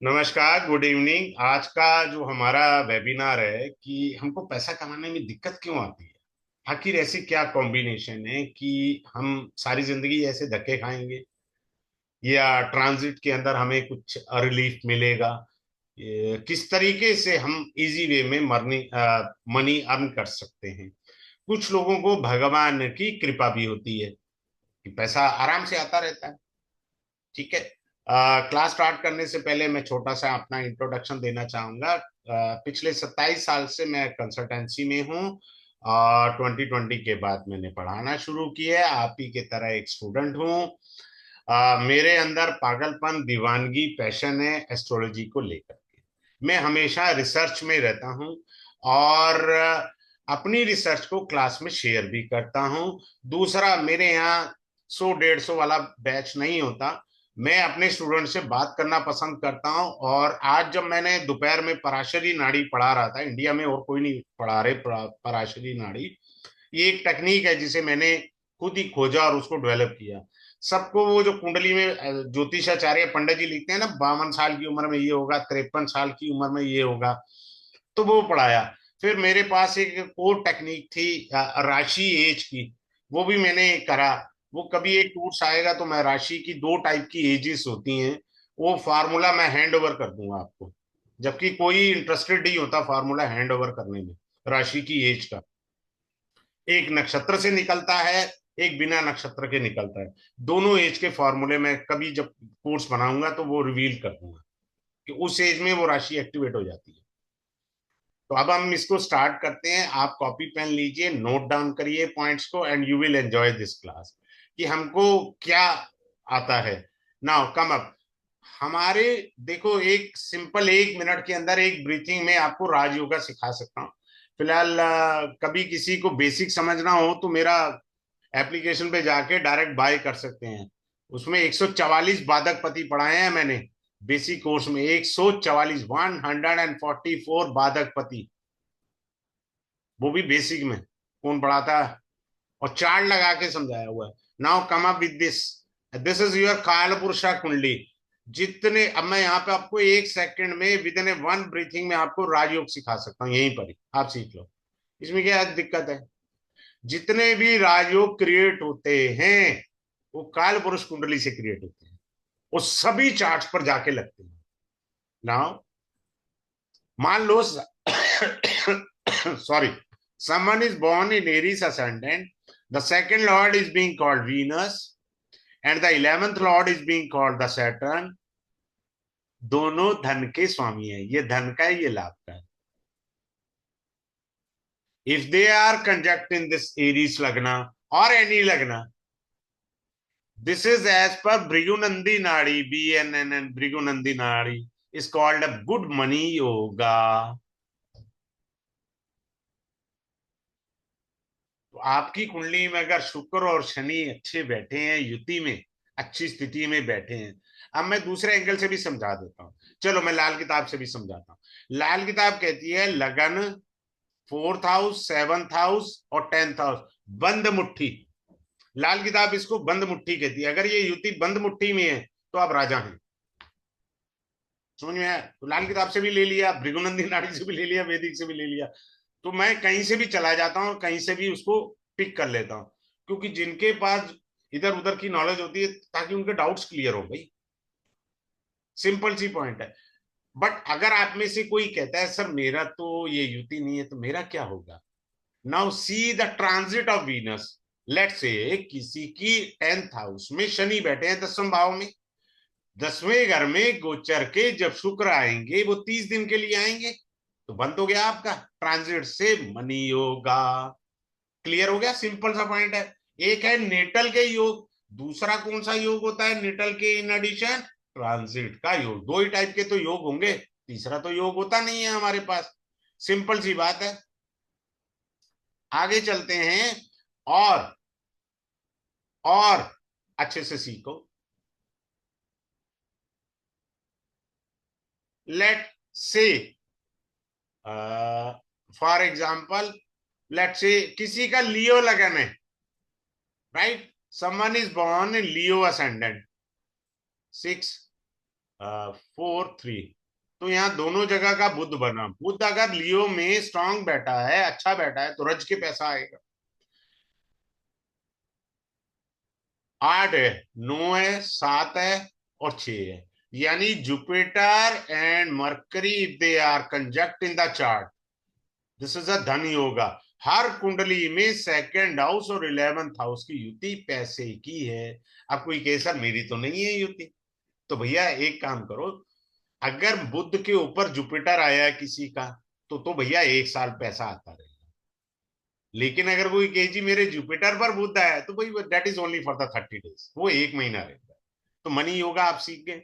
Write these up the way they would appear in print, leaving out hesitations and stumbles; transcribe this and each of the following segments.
नमस्कार, good evening. आज का जो हमारा वेबिनार है कि हमको पैसा कमाने में दिक्कत क्यों आती है। आखिर ऐसी क्या कॉम्बिनेशन है कि हम सारी जिंदगी ऐसे धक्के खाएंगे या ट्रांजिट के अंदर हमें कुछ रिलीफ मिलेगा। किस तरीके से हम इजी वे में मनी अर्न कर सकते हैं। कुछ लोगों को भगवान की कृपा भी होती है कि पैसा आराम से आता रहता है। ठीक है। क्लास स्टार्ट करने से पहले मैं छोटा सा अपना इंट्रोडक्शन देना चाहूंगा। पिछले 27 साल से मैं कंसल्टेंसी में हूँ और 2020 के बाद मैंने पढ़ाना शुरू किया है। आप ही के तरह एक स्टूडेंट हूँ। मेरे अंदर पागलपन, दीवानगी, पैशन है एस्ट्रोलॉजी को लेकर के। मैं हमेशा रिसर्च में रहता हूँ और अपनी रिसर्च को क्लास में शेयर भी करता हूँ। दूसरा, मेरे यहाँ 100 150 वाला बैच नहीं होता। मैं अपने स्टूडेंट से बात करना पसंद करता हूँ। और आज जब मैंने दोपहर में पराशरी नाड़ी पढ़ा रहा था, इंडिया में और कोई नहीं पढ़ा रहे पराशरी नाड़ी। ये एक टेक्निक है जिसे मैंने खुद ही खोजा और उसको डेवलप किया। सबको वो जो कुंडली में ज्योतिषाचार्य पंडित जी लिखते हैं ना, 52 साल की उम्र में ये होगा, 53 साल की उम्र में ये होगा, तो वो पढ़ाया। फिर मेरे पास एक और टेक्निक थी राशि एज की, वो भी मैंने करा। वो कभी एक टूर्स आएगा तो मैं राशि की 2 टाइप की एजेस होती हैं, वो फार्मूला मैं हैंड ओवर कर दूंगा आपको। जबकि कोई इंटरेस्टेड नहीं होता फार्मूला हैंड ओवर करने में। राशि की एज का एक नक्षत्र से निकलता है, एक बिना नक्षत्र के निकलता है। दोनों एज के फॉर्मूले में कभी जब कोर्स बनाऊंगा तो वो रिवील कर दूंगा कि उस एज में वो राशि एक्टिवेट हो जाती है। तो अब हम इसको स्टार्ट करते हैं। आप कॉपी पेन लीजिए, नोट डाउन करिए पॉइंट्स को, and you will enjoy this class कि हमको क्या आता है। नाउ कम अप हमारे, देखो, एक सिंपल 1 मिनट के अंदर एक ब्रीथिंग में आपको राजयोगा सिखा सकता हूँ। फिलहाल कभी किसी को बेसिक समझना हो तो मेरा एप्लीकेशन पे जाके डायरेक्ट बाय कर सकते हैं। उसमें 144 बादक पति पढ़ाए हैं मैंने। बेसिक कोर्स में 144, 144 बादक पति, वो भी बेसिक में। कौन पढ़ाता है? और चार्ट लगा के समझाया हुआ है। Now come up with this, this is your काल पुरुषा कुंडली। जितने, अब मैं यहाँ पे आपको 1 सेकंड में with in A one breathing में आपको राजयोग सिखा सकता हूँ, यहीं पर ही आप सीख लो। इसमें क्या दिक्कत है? जितने भी राजयोग क्रिएट होते हैं वो काल पुरुष कुंडली से क्रिएट होते हैं। वो सभी चार्ट्स पर जाके लगते हैं। नाउ मान लो sorry, someone is born in Aries ascendant, the second lord is being called Venus and the 11th lord is being called the Saturn। दोनों धन के स्वामी है, ये धन का है, ये लाभ का है। If they are conjunct in this Aries lagna और एनी लग्ना, दिस इज एज पर भृगुनंदी नाड़ी, BNNN, भृगुनंदी नाड़ी is called a good money yoga। तो आपकी कुंडली में अगर शुक्र और शनि अच्छे बैठे हैं, युति में, अच्छी स्थिति में बैठे हैं। अब मैं दूसरे एंगल से भी समझा देता हूं। चलो मैं लाल किताब से भी समझाता हूं। लाल किताब कहती है लगन, 4th हाउस, 7th हाउस और 10th हाउस बंद मुट्ठी। लाल किताब इसको बंद मुट्ठी कहती है। अगर ये युति बंद मुट्ठी में है तो आप राजा हैं। समझ में आया? तो लाल किताब से भी ले लिया, भृगुनंदी नाड़ी से भी ले लिया, वैदिक से भी ले लिया। तो मैं कहीं से भी चला जाता हूँ, कहीं से भी उसको पिक कर लेता हूँ। क्योंकि जिनके पास इधर उधर की नॉलेज होती है, ताकि उनके डाउट्स क्लियर हो भाई। सिंपल सी पॉइंट है। बट अगर आप में से कोई कहता है सर मेरा तो ये युति नहीं है, तो मेरा क्या होगा? Now see the transit of Venus. Let say किसी की 10th हाउस में शनि बैठे हैं 10वें भाव में। 10वें घर में गोचर के जब शुक्र आएंगे, वो 30 दिन के लिए आएंगे, तो बंद हो गया आपका ट्रांजिट से मनी योगा। क्लियर हो गया? सिंपल सा पॉइंट है। एक है नेटल के योग, दूसरा कौन सा योग होता है नेटल के इन एडिशन? ट्रांजिट का योग। दो ही टाइप के तो योग होंगे, तीसरा तो योग होता नहीं है हमारे पास। सिंपल सी बात है। आगे चलते हैं और अच्छे से सीखो। लेट से फॉर एग्जाम्पल, लेट से किसी का लियो लगन है, right? Someone is born in Leo ascendant, 6 4 3। तो यहाँ दोनों जगह का बुध बना। बुध अगर लियो में स्ट्रांग बैठा है, अच्छा बैठा है, तो रज के पैसा आएगा। 8 है, 9 है, 7 है और 6 है। यानी Jupiter and Mercury if they are conjunct in the chart, this is a dhan yoga. हर कुंडली में सेकंड हाउस और 11th हाउस की युति पैसे की है। अब कोई कहे सर मेरी तो नहीं है युति, तो भैया एक काम करो, अगर बुध के ऊपर जुपिटर आया है किसी का, तो भैया 1 साल पैसा आता रहेगा। लेकिन अगर कोई कहे जी मेरे जुपिटर पर बुध आया है, तो भाई that is only for the 30 days, वो 1 महीना रहेगा। तो मनी योगा आप सीख गए।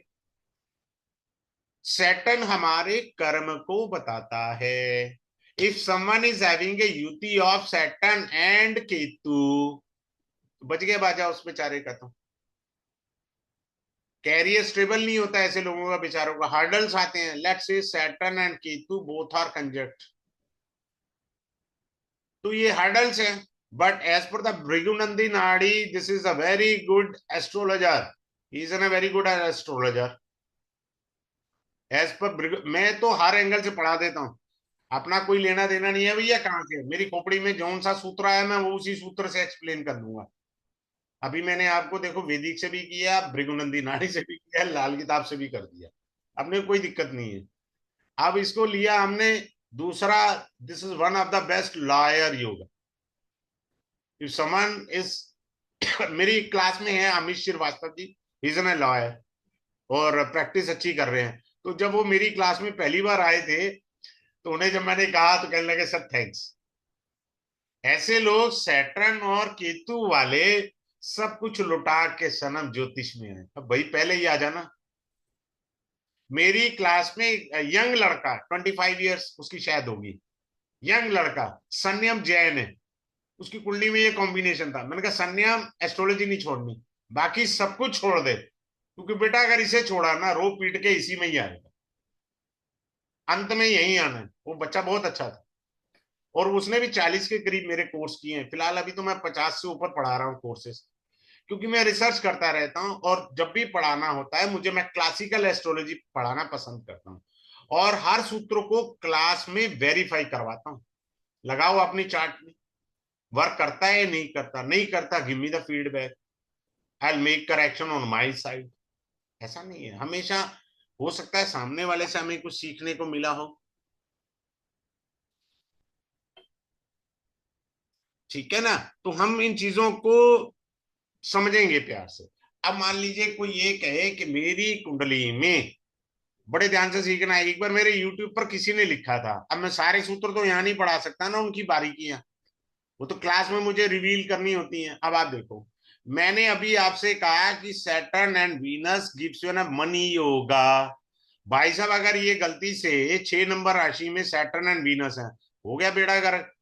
सैटर्न हमारे कर्म को बताता है। If someone is having a yuti of Saturn and Ketu, बच गया बाजा उस बेचारे का। तो कैरियर स्टेबल नहीं होता ऐसे लोगों का, बेचारों का हर्डल्स आते हैं। Let's say Saturn and Ketu both are conjunct, तो ये हर्डल्स हैं। But as per the Bhrigunandi Nadi, this is a very good astrologer, he is an a very good astrologer. As per मैं तो हर एंगल से पढ़ा देता हूँ, अपना कोई लेना देना नहीं है भैया कहाँ से। मेरी खोपड़ी में जौन सा सूत्र आया मैं वो उसी सूत्र से एक्सप्लेन कर दूंगा। अभी मैंने आपको देखो वैदिक से भी किया, भृगुनंदी नाड़ी से भी किया, लाल किताब से भी कर दिया, अपने कोई दिक्कत नहीं है। अब इसको लिया हमने दूसरा, this is one of the best lawyer yoga. If someone is मेरी क्लास में है Amit Srivastava ji, is an lawyer और प्रैक्टिस अच्छी कर रहे हैं। तो जब वो मेरी क्लास में पहली बार आए थे, तो उन्हें जब मैंने कहा तो कहने लगे सर थैंक्स। ऐसे लोग सैटर्न और केतु वाले सब कुछ लुटा के सनम ज्योतिष में है। अब भाई पहले ही आ जाना। मेरी क्लास में यंग लड़का 25 ईयर्स उसकी शायद होगी, यंग लड़का, संयम जैन है, उसकी कुंडली में ये कॉम्बिनेशन था। मैंने कहा संयम एस्ट्रोलॉजी नहीं छोड़नी, बाकी सब कुछ छोड़ दे, क्योंकि बेटा अगर इसे छोड़ा ना रो पीट के इसी में ही आएगा, अंत में यही आना है। वो बच्चा बहुत अच्छा था और उसने भी 40 के करीब मेरे कोर्स किए हैं। फिलहाल अभी तो मैं 50 से ऊपर पढ़ा रहा हूँ कोर्सेस, क्योंकि मैं रिसर्च करता रहता हूँ और जब भी पढ़ाना होता है मुझे, मैं क्लासिकल एस्ट्रोलॉजी पढ़ाना पसंद करता हूँ और हर सूत्र को क्लास में वेरीफाई करवाता हूँ। लगाओ अपनी चार्ट में, वर्क करता है नहीं करता, नहीं करता give me the feedback, I make correction on my side. ऐसा नहीं है हमेशा, हो सकता है सामने वाले से हमें कुछ सीखने को मिला हो। ठीक है ना, तो हम इन चीजों को समझेंगे प्यार से। अब मान लीजिए कोई ये कहे कि मेरी कुंडली में, बड़े ध्यान से सीखना है, एक बार मेरे यूट्यूब पर किसी ने लिखा था, अब मैं सारे सूत्र तो यहाँ नहीं पढ़ा सकता ना, उनकी बारीकियां वो तो क्लास में मुझे रिवील करनी होती हैं। अब आप देखो, मैंने अभी आपसे कहा कि Saturn and Venus gives you ना मनी योगा। भाई साहब अगर ये गलती से 6 नंबर राशि में सैटर्न एंड वीनस है, हो गया बेड़ा गर्क।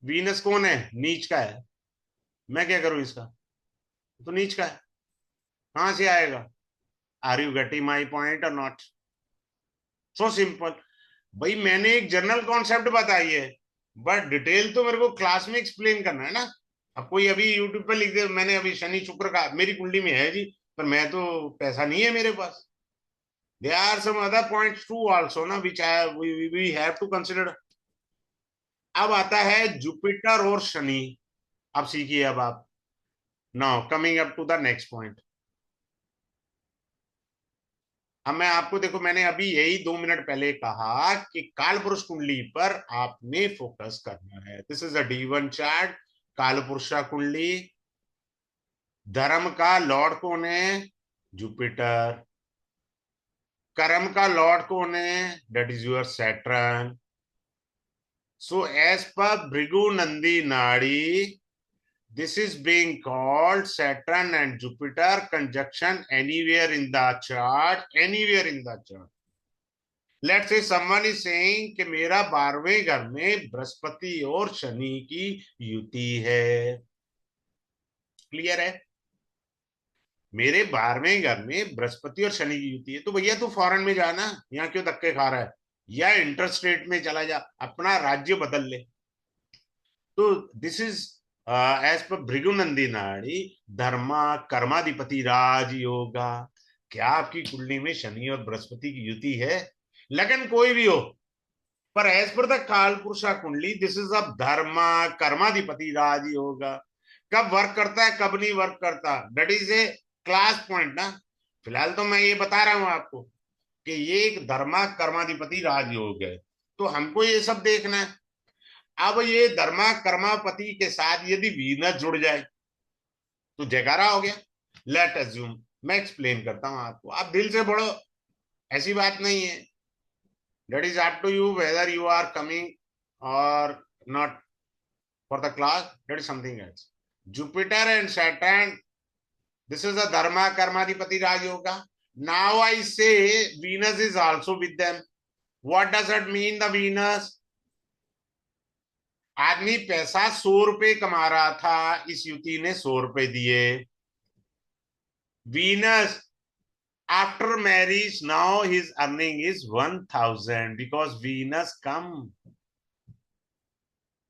वीनस कौन है, नीच का है, मैं क्या करूं इसका, तो नीच का है, कहां से आएगा। Are you getting my point or not? So simple. भाई मैंने एक जनरल कॉन्सेप्ट बताई है, बट डिटेल तो मेरे को क्लास में एक्सप्लेन करना है ना। अब कोई अभी यूट्यूब पर लिख दे मैंने अभी शनि शुक्र का मेरी कुंडली में है जी, पर मैं तो पैसा नहीं है मेरे पास। There are some other points to also ना which we have to consider. अब आता है जुपिटर और शनि। अब सीखिए अब आप, now coming up to the next point. अब मैं आपको देखो, मैंने अभी यही 2 मिनट पहले कहा कि काल पुरुष कुंडली पर आपने फोकस करना है। This is a D1 chart, काल पुरुषा कुंडली। धर्म का लॉर्ड कौन है, जुपिटर। कर्म का लॉर्ड कौन है, that is your Saturn. So as per Bhrigu Nandi नाड़ी, this is being called Saturn and Jupiter conjunction anywhere in the chart, anywhere in the chart. Let's say someone is saying कि मेरा 12वें घर में बृहस्पति और शनि की युति है। क्लियर है, मेरे 12वें घर में बृहस्पति और शनि की युति है, तो भैया तू फॉरेन में जाना, यहाँ क्यों धक्के खा रहा है, या इंटरस्टेट में चला जा, अपना राज्य बदल ले। तो दिस इज एज पर भृगुनंदी नाड़ी, धर्मा कर्माधिपति राज योगा। क्या आपकी कुंडली में शनि और बृहस्पति की युति है? लगन कोई भी हो, पर एज पर द काल पुरुषा कुंडली दिस इज अ धर्म कर्माधिपति राज होगा। कब वर्क करता है कब नहीं वर्क करता, that is a class point ना। फिलहाल तो मैं ये बता रहा हूं आपको कि ये एक धर्मा कर्माधिपति राजयोग है, तो हमको ये सब देखना है। अब ये धर्मा कर्मापति के साथ यदि वीनस जुड़ जाए तो जयकारा हो गया। लेट अज्यूम, मैं एक्सप्लेन करता हूं आपको, आप दिल से पढ़ो, ऐसी बात नहीं है। That is up to you whether you are coming or not for the class, that is something else. Jupiter and Saturn, this is a dharma karmadipati raj yoga. Now I say Venus is also with them. What does it mean, the Venus? आदमी पैसा 100 रुपए कमा रहा था, इस युति ने 100 रुपए दिए। Venus after marriage now his earning is 1000 because Venus come,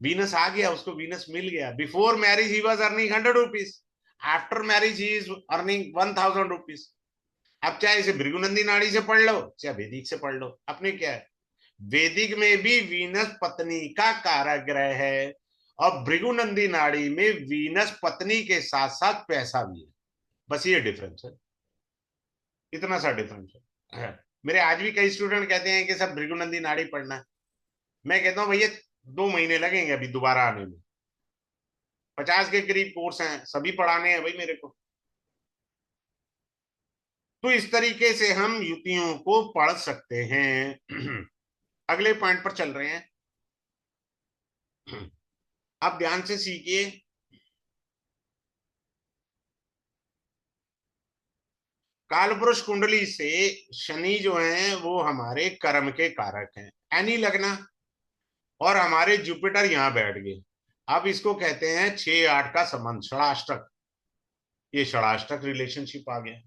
Venus आ गया, उसको वीनस मिल गया। Before marriage he was earning 100 rupees, after marriage he is earning 1000 rupees. अब चाहे इसे भृगुनंदी नाड़ी से पढ़ लो चाहे वैदिक से पढ़ लो, अपने क्या है, वैदिक में भी वीनस पत्नी का कारक ग्रह है और भृगुनंदी नाड़ी में वीनस पत्नी के साथ साथ पैसा भी है। बस ये डिफरेंस है, इतना सा डिफरेंस है। मेरे आज भी कई स्टूडेंट कहते हैं कि सब भृगुनंदी नाड़ी पढ़ना है। मैं कहता हूँ भैया 2 महीने लगेंगे अभी दोबारा आने में, 50 के करीब कोर्स हैं, सभी पढ़ाने हैं भाई मेरे को। तो इस तरीके से हम युतियों को पढ़ सकते हैं। अगले पॉइंट पर चल रहे हैं, आप ध्यान से सीखिए। कालपुरुष कुंडली से शनि जो है वो हमारे कर्म के कारक हैं, एनी लगना, और हमारे जुपिटर यहां बैठ गए। अब इसको कहते हैं 6-8 का संबंध, षडाष्टक। ये षडाष्टक रिलेशनशिप आ गया।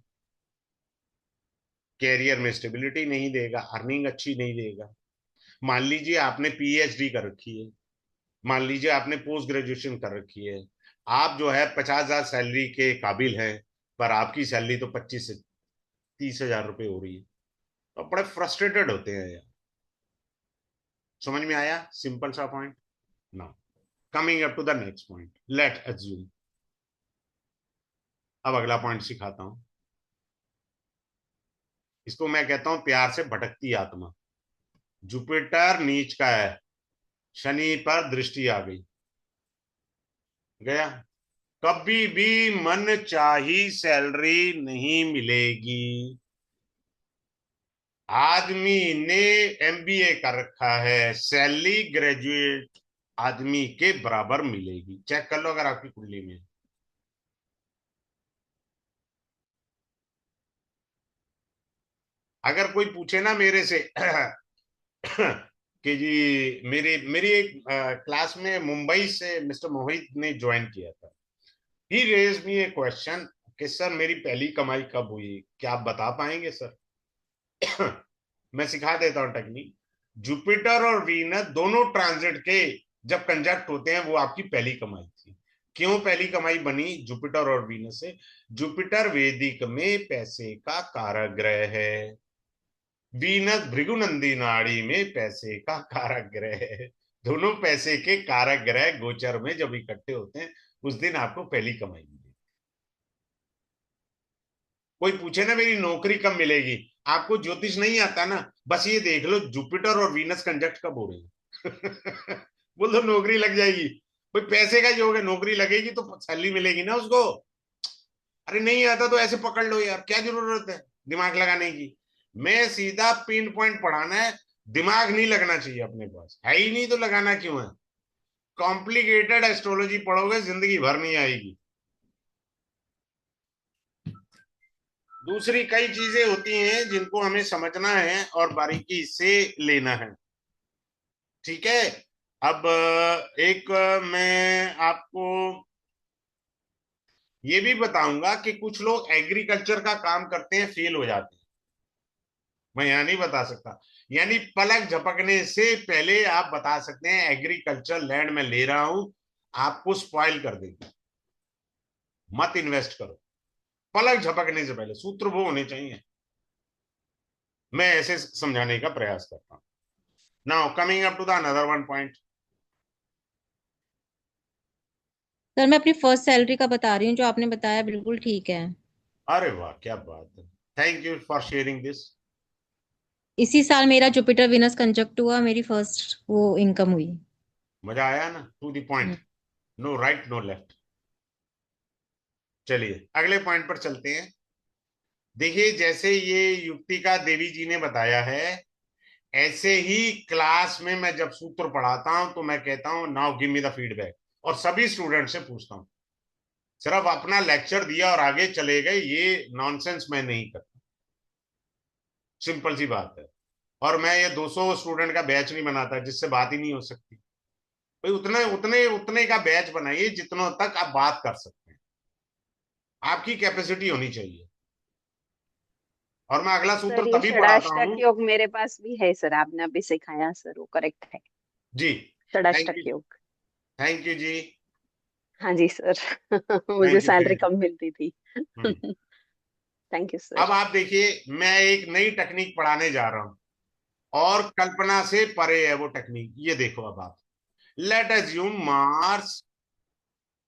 कैरियर में स्टेबिलिटी नहीं देगा, अर्निंग अच्छी नहीं देगा। मान लीजिए आपने पीएचडी कर रखी है, मान लीजिए आपने पोस्ट ग्रेजुएशन कर रखी है, आप जो है 50,000 सैलरी के काबिल हैं, पर आपकी सैलरी तो 25 से 30 हजार रुपए हो रही है, तो बड़े फ्रस्ट्रेटेड होते हैं यार। समझ में आया सिंपल सा point? Now coming up to the next point, let assume. अब अगला पॉइंट सिखाता हूं, इसको मैं कहता हूं प्यार से भटकती आत्मा। जुपिटर नीच का है, शनि पर दृष्टि आ गई, गया। कभी भी मन चाही सैलरी नहीं मिलेगी। आदमी ने एमबीए कर रखा है, सैलरी ग्रेजुएट आदमी के बराबर मिलेगी, चेक कर लो अगर आपकी कुंडली में। अगर कोई पूछे ना मेरे से कि जी मेरी मेरी एक क्लास में मुंबई से मिस्टर मोहित ने ज्वाइन किया था, ही रेज मी ए क्वेश्चन कि सर मेरी पहली कमाई कब हुई, क्या आप बता पाएंगे सर? मैं सिखा देता हूं टेक्निक। जुपिटर और वीनस दोनों ट्रांजिट के जब कंजक्ट होते हैं वो आपकी पहली कमाई थी। क्यों पहली कमाई बनी जुपिटर और वीनस से? जुपिटर वैदिक में पैसे का कारक ग्रह है, वीनस भृगुनंदी नाड़ी में पैसे का कारक ग्रह है। दोनों पैसे के कारक ग्रह गोचर में जब इकट्ठे होते हैं उस दिन आपको पहली कमाई मिलेगी। कोई पूछे ना मेरी नौकरी कब मिलेगी, आपको ज्योतिष नहीं आता ना, बस ये देख लो जुपिटर और वीनस कंजक्ट कब हो रहे हैं। बोल दो नौकरी लग जाएगी। कोई पैसे का योग है, नौकरी लगेगी तो सैलरी मिलेगी ना उसको। अरे नहीं आता तो ऐसे पकड़ लो यार, क्या जरूरत है दिमाग लगाने की। मैं सीधा पिन पॉइंट पढ़ाना है, दिमाग नहीं लगना चाहिए अपने पास, है ही नहीं तो लगाना क्यों है? कॉम्प्लिकेटेड एस्ट्रोलॉजी पढ़ोगे जिंदगी भर नहीं आएगी। दूसरी कई चीजें होती हैं जिनको हमें समझना है और बारीकी से लेना है, ठीक है। अब एक मैं आपको ये भी बताऊंगा कि कुछ लोग एग्रीकल्चर का काम करते हैं फेल हो जाते हैं, मैं यहां नहीं बता सकता। यानी पलक झपकने से पहले आप बता सकते हैं एग्रीकल्चर लैंड में ले रहा हूं, आपको स्पॉइल कर देगी, मत इन्वेस्ट करो। पलक झपकने से पहले सूत्र वो होने चाहिए। मैं ऐसे समझाने का प्रयास करता हूं। Now coming up to the another one point. Sir मैं अपनी फर्स्ट सैलरी का बता रही हूँ, जो आपने बताया बिल्कुल ठीक है। अरे वाह, क्या बात है। Thank you for sharing this. इसी साल मेरा जुपिटर विनस कंजक्ट हुआ, मेरी फर्स्ट वो इनकम हुई। मजा आया ना, to the hmm. Point. No right no left. चलिए अगले पॉइंट पर चलते हैं। देखिए, जैसे ये युक्तिका देवी जी ने बताया है, ऐसे ही क्लास में मैं जब सूत्र पढ़ाता हूं तो मैं कहता हूं now give me the feedback, और सभी स्टूडेंट से पूछता हूं। सिर्फ अपना लेक्चर दिया और आगे चले गए, ये नॉनसेंस मैं नहीं करता। सिंपल सी बात है। और मैं ये 200 स्टूडेंट का बैच नहीं बनाता जिससे बात ही नहीं हो सकती। भाई उतने उतने उतने का बैच बनाइए जितनों तक आप बात कर सकते हैं। आपकी कैपेसिटी होनी चाहिए। और मैं अगला सूत्र सर ये तभी पढ़ाता षडाष्टक हूं। योग मेरे पास भी है सर, आपने अभी सिखाया सर, वो करेक्ट है। जी। थैंक षडाष्टक यू। योग। थैंक यू जी। हाँ जी सर। मुझे थैंक यू सैलरी थैंक कम मिलती थी। यू। थैंक यू अब सर। आप देखिए, मैं एक नई टेक्निक पढ़ाने जा रहा हूं, और कल्पना से परे है वो टेक्निक। ये देखो अब आप, let assume Mars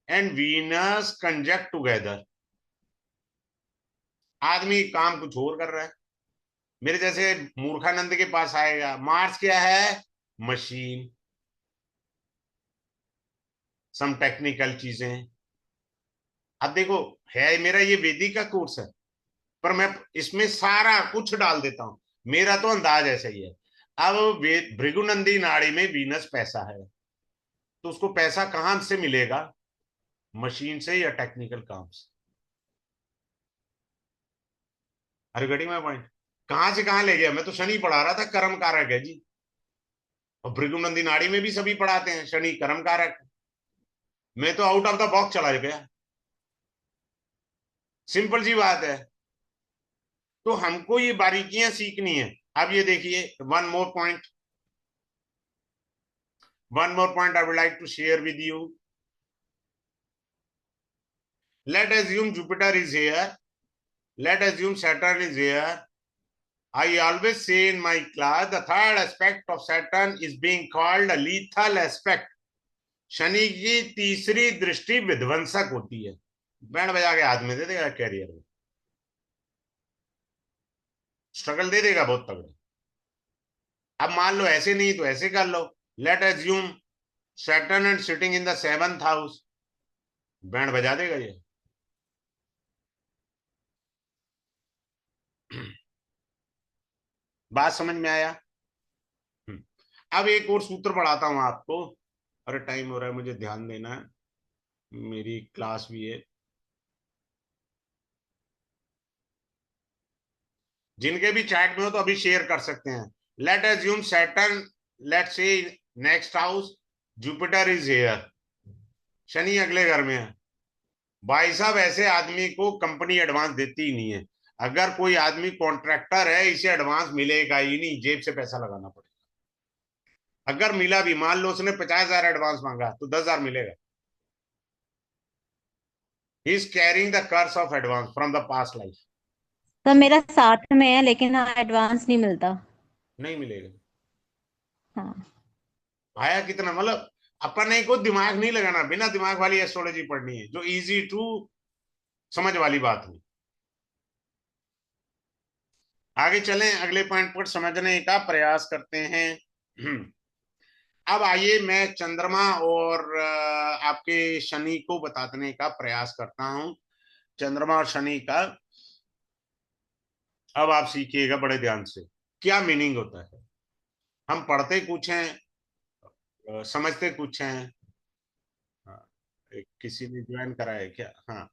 and Venus conjunct together. आदमी काम कुछ और कर रहा है, मेरे जैसे मूर्खानंद के पास आएगा। मार्स क्या है? मशीन, सम टेक्निकल चीजें। अब देखो, है मेरा ये वेदिक का कोर्स है, पर मैं इसमें सारा कुछ डाल देता हूं। मेरा तो अंदाज ऐसा ही है। अब भृगुनंदी नाड़ी में वीनस पैसा है, तो उसको पैसा कहां से मिलेगा? मशीन से या टेक्निकल काम से? अरे गड़ी में पॉइंट, कहां से कहां ले गया? मैं तो शनि पढ़ा रहा था, कर्म कारक है जी। और भृगुनंदी नाड़ी में भी सभी पढ़ाते हैं शनि कर्म कारक। मैं तो आउट ऑफ द बॉक्स चला गया। सिंपल सी बात है। तो हमको ये बारीकियां सीखनी है। अब ये देखिए, one more point, one more point I would like to share with you. Let assume Jupiter is here. Let assume Saturn is here. I always say in my class, the third aspect of Saturn is being called a lethal aspect. Shani की तीसरी दृष्टि विध्वंसक होती है। Band बजा के हाथ में दे देगा कैरियर में, स्ट्रगल दे देगा बहुत तगड़ा। अब मान लो ऐसे नहीं तो ऐसे कर लो। Let assume Saturn and sitting in the seventh house. Band बजा देगा ये। बात समझ में आया? हम्म। अब एक और सूत्र पढ़ाता हूं आपको। अरे टाइम हो रहा है, मुझे ध्यान देना है, मेरी क्लास भी है। जिनके भी चैट में हो तो अभी शेयर कर सकते हैं। लेट एज्यूम सैटर्न, लेट से next house, Jupiter is here, Shani अगले घर में है। भाई साहब, ऐसे आदमी को कंपनी एडवांस देती ही नहीं है। अगर कोई आदमी कॉन्ट्रैक्टर है, इसे एडवांस मिलेगा ही नहीं, जेब से पैसा लगाना पड़ेगा। अगर मिला भी, मान लो उसने 50,000 एडवांस मांगा तो 10,000 मिलेगा। He is carrying the curse of advance from the past life. Sir मेरा साथ में है, लेकिन एडवांस नहीं मिलता। नहीं मिलेगा। हाँ। आया कितना, मतलब अपने को दिमाग नहीं लगाना, बिना दिमाग वाली एस्ट्रोलॉजी पढ़नी है, जो इजी टू समझ वाली बात हो। आगे चलें, अगले पॉइंट पर समझने का प्रयास करते हैं। अब आइए, मैं चंद्रमा और आपके शनि को बताने का प्रयास करता हूं। चंद्रमा और शनि का अब आप सीखिएगा बड़े ध्यान से, क्या मीनिंग होता है। हम पढ़ते कुछ हैं, समझते कुछ हैं। हाँ, किसी ने ज्वाइन करा है क्या? हाँ।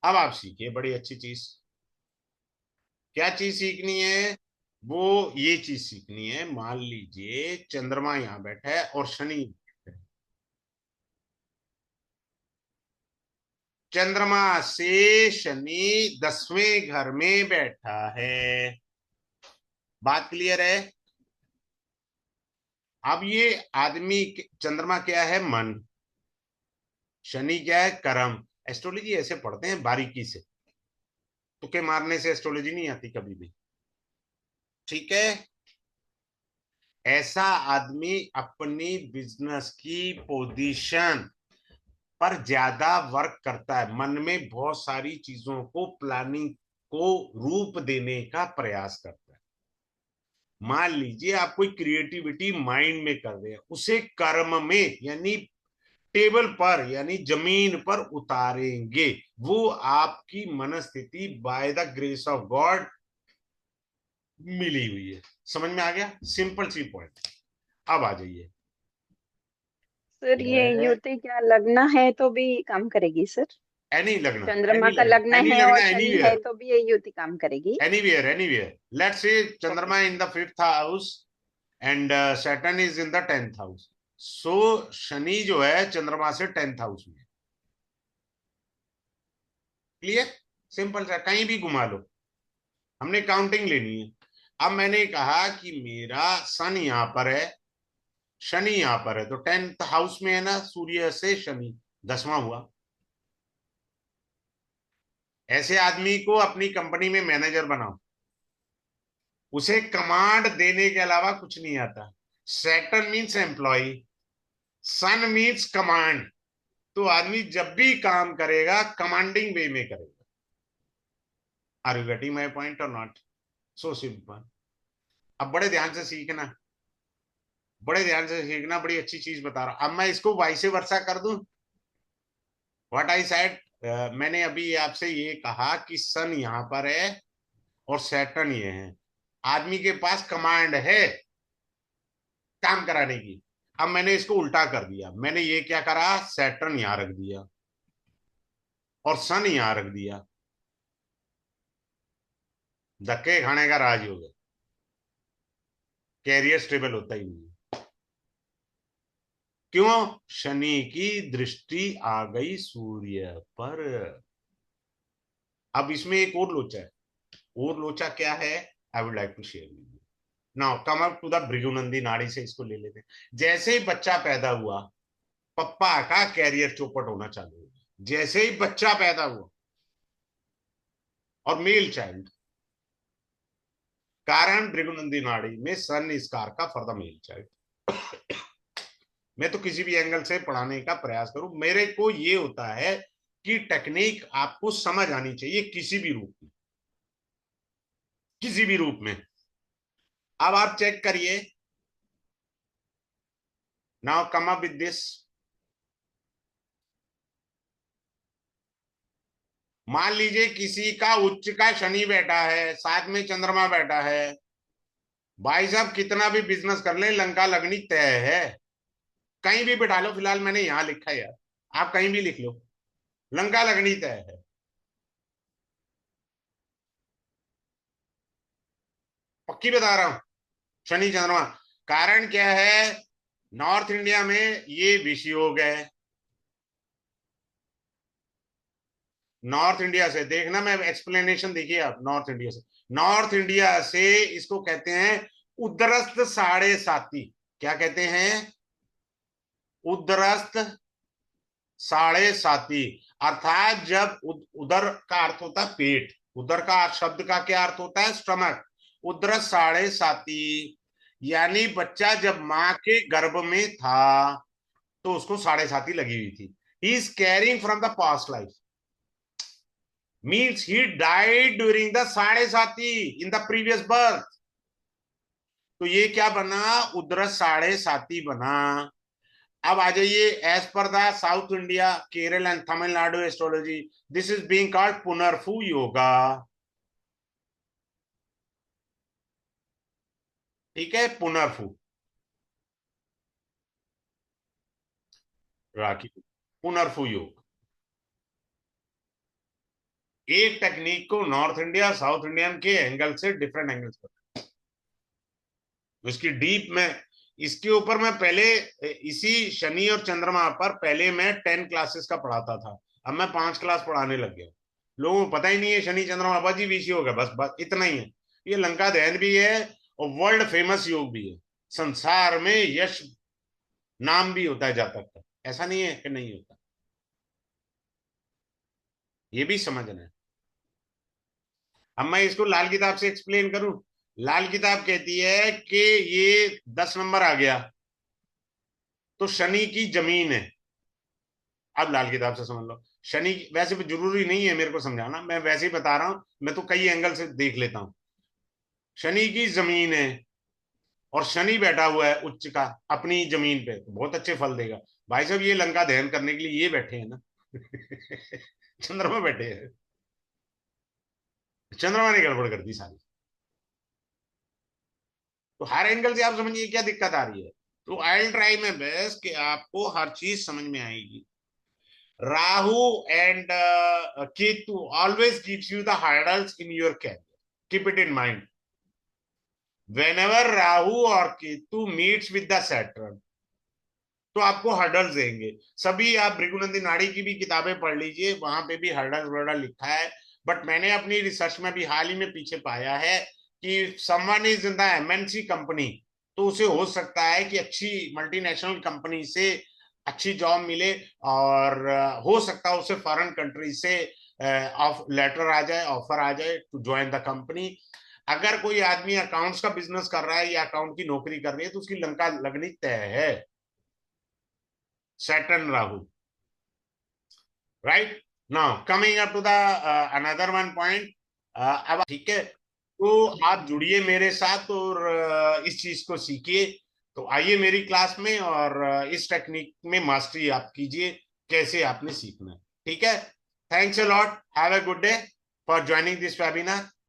अब आप सीखिए बड़ी अच्छी चीज। क्या चीज सीखनी है? वो ये चीज सीखनी है, मान लीजिए चंद्रमा यहां बैठा है और शनि। चंद्रमा से शनि 10वें घर में बैठा है। बात क्लियर है? अब ये आदमी, चंद्रमा क्या है? मन। शनि क्या है? कर्म। एस्ट्रोलॉजी ऐसे पढ़ते हैं बारीकी से, तुक्के मारने से एस्ट्रोलॉजी नहीं आती कभी भी। ठीक है। ऐसा आदमी अपनी बिजनेस की पोजीशन पर ज्यादा वर्क करता है, मन में बहुत सारी चीजों को, प्लानिंग को रूप देने का प्रयास करता है। मान लीजिए आप कोई क्रिएटिविटी माइंड में कर रहे हैं, उसे कर्म में यानी टेबल पर यानी जमीन पर उतारेंगे। वो आपकी मनस्थिति by the grace of God मिली हुई है। समझ में आ गया? सिंपल सी पॉइंट। अब आ जाइए। सर ये युति क्या लगना है तो भी काम करेगी सर? एनी लगना, चंद्रमा एनी का लगना, लगना एनी है और लगना, शनि एनीवेयर, है तो भी ये युति काम करेगी? Anywhere, anywhere. Let's say okay चंद्रमा in the fifth house and Saturn is in the tenth house. So शनि जो है चंद्रमा से टेंथ हाउस में। क्लियर? सिंपल सा, कहीं भी घुमा लो, हमने काउंटिंग लेनी है। अब मैंने कहा कि मेरा सन यहां पर है, शनि यहां पर है, तो टेंथ हाउस में है ना, सूर्य से शनि 10वां हुआ। ऐसे आदमी को अपनी कंपनी में मैनेजर बनाओ, उसे कमांड देने के अलावा कुछ नहीं आता। सैटर्न मीन्स एम्प्लॉय, सन मीन्स कमांड। तो आदमी जब भी काम करेगा कमांडिंग वे में करेगा। Are you getting my point or not? So simple. अब बड़े ध्यान से सीखना, बड़े ध्यान से सीखना, बड़ी अच्छी चीज बता रहा हूं। अब मैं इसको वाइसे वर्सा कर दूं, व्हाट आई सेड। मैंने अभी आपसे ये कहा कि सन यहां पर है और सैटर्न ये है, आदमी के पास कमांड है काम कराने की। अब मैंने इसको उल्टा कर दिया, मैंने ये क्या करा, सैटर्न यहां रख दिया और सन यहां रख दिया। धक्के खाने का राज हो गया, कैरियर स्टेबल होता ही नहीं। क्यों? शनि की दृष्टि आ गई सूर्य पर। अब इसमें एक और लोचा है। और लोचा क्या है? I would like to share with you. Now come up to the Bhrigunandi Nadi से इसको ले लेते हैं। जैसे ही बच्चा पैदा हुआ, पप्पा का कैरियर चौपट होना चालू हो गया। जैसे ही बच्चा पैदा हुआ, और मेल चाइल्ड, कारण भृगुनंदी नाड़ी में सन इस कार का फॉर द मेल चाइल्ड। मैं तो किसी भी एंगल से पढ़ाने का प्रयास करूं, मेरे को ये होता है कि टेक्निक आपको समझ आनी चाहिए किसी भी रूप में, किसी भी रूप में। अब आप चेक करिए, now come up with this. मान लीजिए किसी का उच्च का शनि बैठा है, साथ में चंद्रमा बैठा है। भाई साहब कितना भी बिजनेस कर ले, लंका लगनी तय है। कहीं भी बिठा लो, फिलहाल मैंने यहां लिखा है यार, आप कहीं भी लिख लो, लंका लगनी तय है। पक्की बता रहा हूं, शनि चंद्रमा। कारण क्या है? नॉर्थ इंडिया में ये विषयोग है। नॉर्थ इंडिया से देखना, मैं एक्सप्लेनेशन देखिए आप, नॉर्थ इंडिया से, नॉर्थ इंडिया से इसको कहते हैं उदरस्त साढ़े साती। क्या कहते हैं? उदरस्त साढ़े साती। अर्थात जब उदर का अर्थ होता है पेट, उदर का शब्द का क्या अर्थ होता है? स्टमक। उदरस साढ़े साती यानी बच्चा जब मां के गर्भ में था तो उसको साढ़े साती लगी हुई थी। ही is carrying from the past life, means he died during the साढ़े साती इन द प्रीवियस बर्थ। तो ये क्या बना? उदरस साढ़े साती बना। अब आ जाइए, as per the South India, Kerala and Tamil Nadu astrology, this is being called Punarphoo yoga. ठीक है, पुनर्फू, राखी, पुनर्फू योग। एक टेक्निक को नॉर्थ इंडिया साउथ इंडियन के एंगल से, डिफरेंट एंगल्स पर, उसकी डीप में, इसके ऊपर मैं पहले, इसी शनि और चंद्रमा पर पहले मैं 10 क्लासेस का पढ़ाता था। अब मैं 5 क्लास पढ़ाने लग गया। लोगों को पता ही नहीं है शनि चंद्रमा बाजी विषय होगा, बस बस इतना ही है। ये लंका दहन भी है और वर्ल्ड फेमस योग भी है। संसार में यश नाम भी होता है जातक का, ऐसा नहीं है कि नहीं होता। ये भी समझना है। अब मैं इसको लाल किताब से एक्सप्लेन करूं। लाल किताब कहती है कि ये 10 नंबर आ गया तो शनि की जमीन है। अब लाल किताब से समझ लो। शनि वैसे भी जरूरी नहीं है मेरे को समझाना, मैं वैसे ही बता रहा हूं, मैं तो कई एंगल से देख लेता हूं। शनि की जमीन है और शनि बैठा हुआ है उच्च का अपनी जमीन पे, तो बहुत अच्छे फल देगा। भाई साहब ये लंका दहन करने के लिए ये बैठे हैं ना। चंद्रमा बैठे हैं, चंद्रमा ने गड़बड़ कर दी सारी। तो हर एंगल से आप समझिए क्या दिक्कत आ रही है। तो I will try my best कि आपको हर चीज समझ में आएगी। Rahu and Ketu always gives you the hurdles in your career. Keep it in mind. Whenever Rahu और Ketu meets with the Saturn, तो आपको हर्डल्स देंगे। सभी आप भृगुनंदी नाड़ी की भी किताबें पढ़ लीजिए, वहां पे भी हर्डल वर्डल लिखा है। बट मैंने अपनी रिसर्च में भी हाल ही में पीछे पाया है कि someone is in the MNC company, तो उसे हो सकता है कि अच्छी मल्टीनेशनल कंपनी से अच्छी जॉब मिले, और हो सकता है उसे फॉरेन कंट्री से लेटर आ जाए, ऑफर आ जाए टू ज्वाइन द कंपनी। अगर कोई आदमी अकाउंट्स का बिजनेस कर रहा है या अकाउंट की नौकरी कर रही है तो उसकी लंका लगनी तय है। Saturn Rahu. Right? Now, coming up to the another one point. अब ठीक है, तो आप जुड़िए मेरे साथ और इस चीज को सीखिए। तो आइए मेरी क्लास में और इस टेक्निक में मास्टरी आप कीजिए, कैसे आपने सीखना है। ठीक है। Thanks a lot, have a good day for joining this webinar.